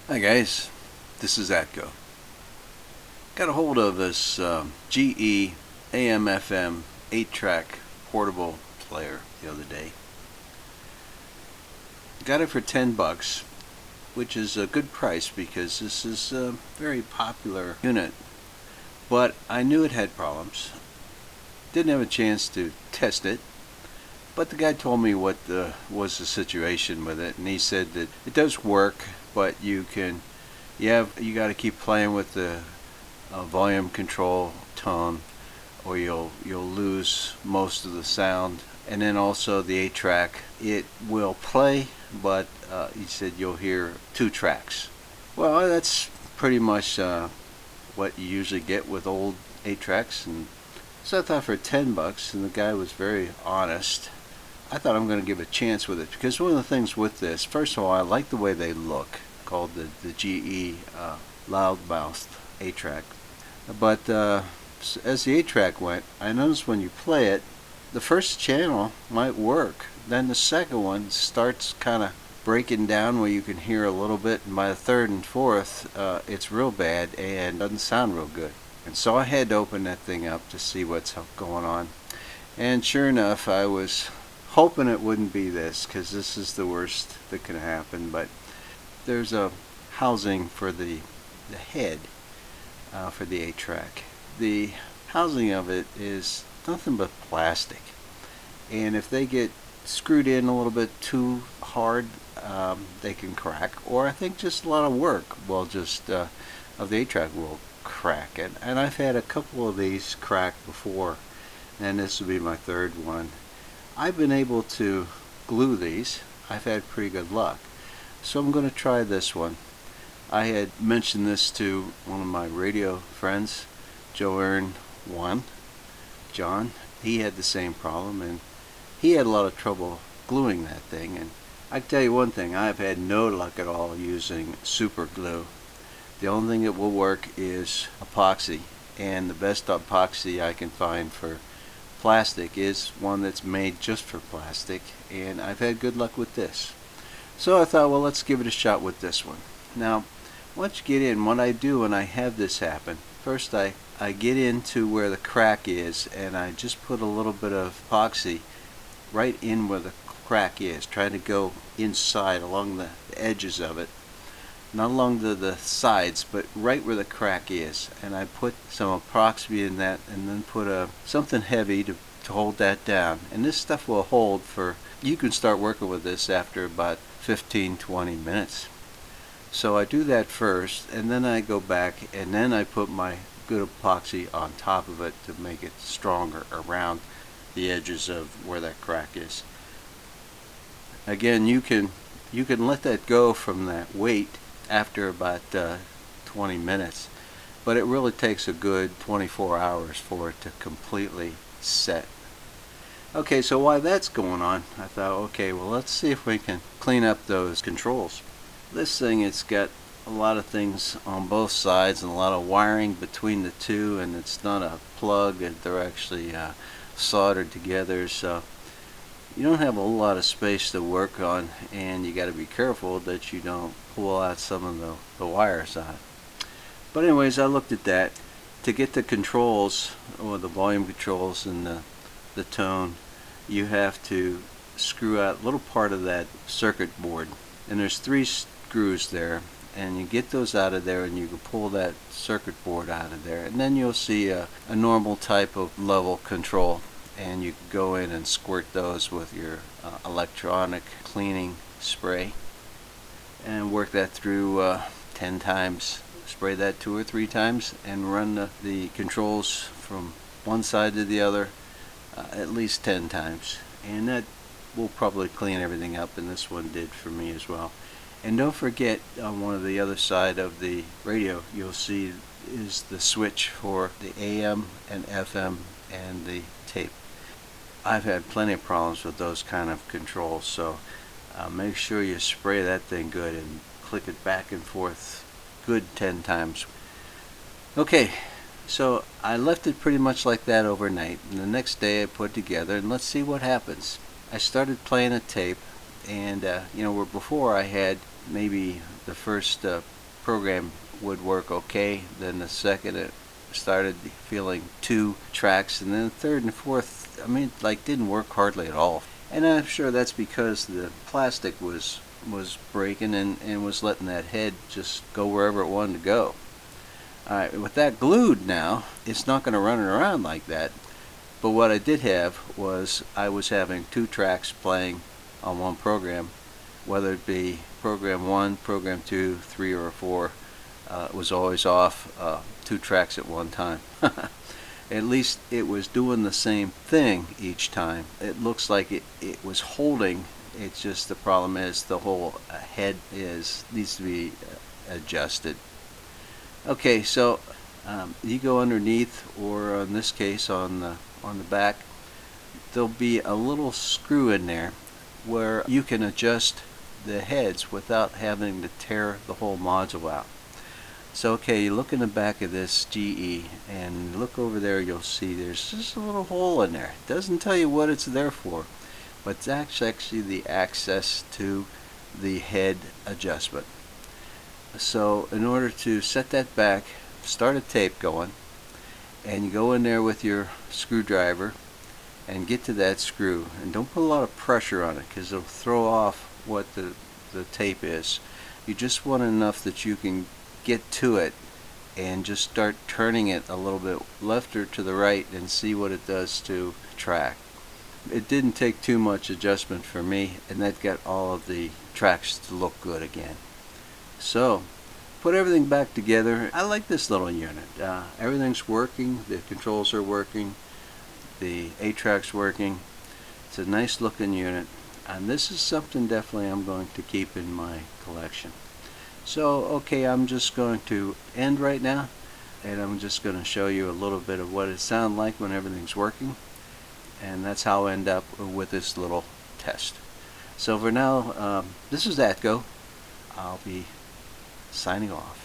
Hi guys, this is Atco. Got a hold of this GE AM/FM 8-track portable player the other day. Got it for $10, which is a good price because this is a very popular unit. But I knew it had problems. Didn't have a chance to test it. But the guy told me what was the situation with it, and he said that it does work, but you got to keep playing with the volume control tone, or you'll lose most of the sound. And then also the 8-track, it will play, but he said you'll hear 2 tracks. Well, that's pretty much what you usually get with old 8-tracks, and so I thought for $10, and the guy was very honest. I thought I'm going to give a chance with it because one of the things with this, first of all, I like the way they look, called the GE loudmouth 8-track. But as the 8-track went, I noticed when you play it, the first channel might work. Then the second one starts kind of breaking down where you can hear a little bit, and by the third and fourth, it's real bad and doesn't sound real good. And so I had to open that thing up to see what's going on. And sure enough, I was hoping it wouldn't be this, because this is the worst that can happen. But there's a housing for the head for the 8-track. The housing of it is nothing but plastic, and if they get screwed in a little bit too hard, they can crack, or I think just a lot of work will just of the 8-track will crack. And I've had a couple of these crack before, and this will be my third one. I've been able to glue these. I've had pretty good luck. So I'm going to try this one. I had mentioned this to one of my radio friends, Joe Earn 1, John. He had the same problem, and he had a lot of trouble gluing that thing. And I can tell you one thing, I've had no luck at all using super glue. The only thing that will work is epoxy, and the best epoxy I can find for plastic is one that's made just for plastic, and I've had good luck with this. So I thought, well, let's give it a shot with this one. Now, once you get in, what I do when I have this happen, first I get into where the crack is, and I just put a little bit of epoxy right in where the crack is, trying to go inside along the edges of it, not along the sides, but right where the crack is. And I put some epoxy in that, and then put something heavy to hold that down. And this stuff will hold for, you can start working with this after about 15-20 minutes. So I do that first, and then I go back, and then I put my good epoxy on top of it to make it stronger around the edges of where that crack is. Again, you can let that go from that weight after about 20 minutes, but it really takes a good 24 hours for it to completely set. Okay, so while that's going on, I thought, okay, well, let's see if we can clean up those controls. This thing, it's got a lot of things on both sides and a lot of wiring between the two, and it's not a plug, and they're actually soldered together, so you don't have a whole lot of space to work on, and you got to be careful that you don't pull out some of the wires out. But anyways, I looked at that. To get the controls, or the volume controls and the tone, you have to screw out a little part of that circuit board, and there's 3 screws there, and you get those out of there, and you can pull that circuit board out of there, and then you'll see a normal type of level control, and you can go in and squirt those with your electronic cleaning spray and work that through 10 times. Spray that 2 or 3 times and run the controls from one side to the other at least 10 times, and that will probably clean everything up, and this one did for me as well. And don't forget, on one of the other side of the radio, you'll see is the switch for the AM and FM and the tape. I've had plenty of problems with those kind of controls, so make sure you spray that thing good and click it back and forth good 10 times. Okay, so I left it pretty much like that overnight, and the next day I put it together, and let's see what happens. I started playing a tape, And where before I had maybe the first program would work okay, then the second it started feeling 2 tracks, and then the third and fourth, I mean, like, didn't work hardly at all. And I'm sure that's because the plastic was breaking and was letting that head just go wherever it wanted to go. Alright, with that glued now, it's not going to run around like that. But what I did have was I was having 2 tracks playing on one program, whether it be program 1, program 2, 3, or 4. It was always off 2 tracks at one time. At least it was doing the same thing each time. It looks like it was holding. It's just the problem is the whole head needs to be adjusted. Okay, so you go underneath, or in this case on the back, there'll be a little screw in there where you can adjust the heads without having to tear the whole module out. So okay, you look in the back of this GE and look over there, you'll see there's just a little hole in there. It doesn't tell you what it's there for, but it's actually the access to the head adjustment. So in order to set that back, start a tape going, and you go in there with your screwdriver and get to that screw, and don't put a lot of pressure on it because it'll throw off what the tape is. You just want enough that you can get to it and just start turning it a little bit left or to the right and see what it does to track. It didn't take too much adjustment for me, and that got all of the tracks to look good again. So put everything back together. I like this little unit. Everything's working, the controls are working, the 8-track's working. It's a nice looking unit, and this is something definitely I'm going to keep in my collection. So okay, I'm just going to end right now, and I'm just going to show you a little bit of what it sounds like when everything's working, and that's how I end up with this little test. So for now, this is Atco. I'll be signing off.